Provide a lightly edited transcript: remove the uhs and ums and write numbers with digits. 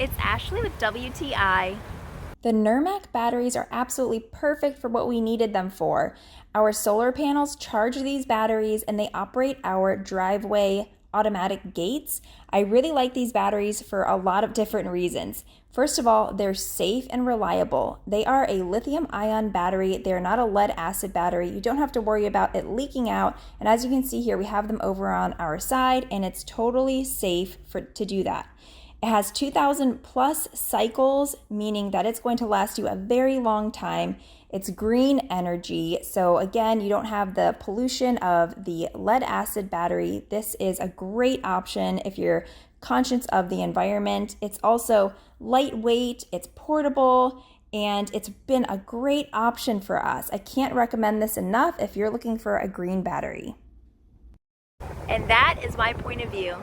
it's Ashley with WTI. The NERMAK batteries are absolutely perfect for what we needed them for. Our solar panels charge these batteries and they operate our driveway automatic gates. I really like these batteries for a lot of different reasons. First of all, they're safe and reliable. They are a lithium ion battery. They're not a lead acid battery. You don't have to worry about it leaking out. And as you can see here, we have them over on our side and it's totally safe to do that. It has 2,000 plus cycles, meaning that it's going to last you a very long time. It's green energy, so again, you don't have the pollution of the lead acid battery. This is a great option if you're conscious of the environment. It's also lightweight, it's portable, and it's been a great option for us. I can't recommend this enough if you're looking for a green battery. And that is my point of view.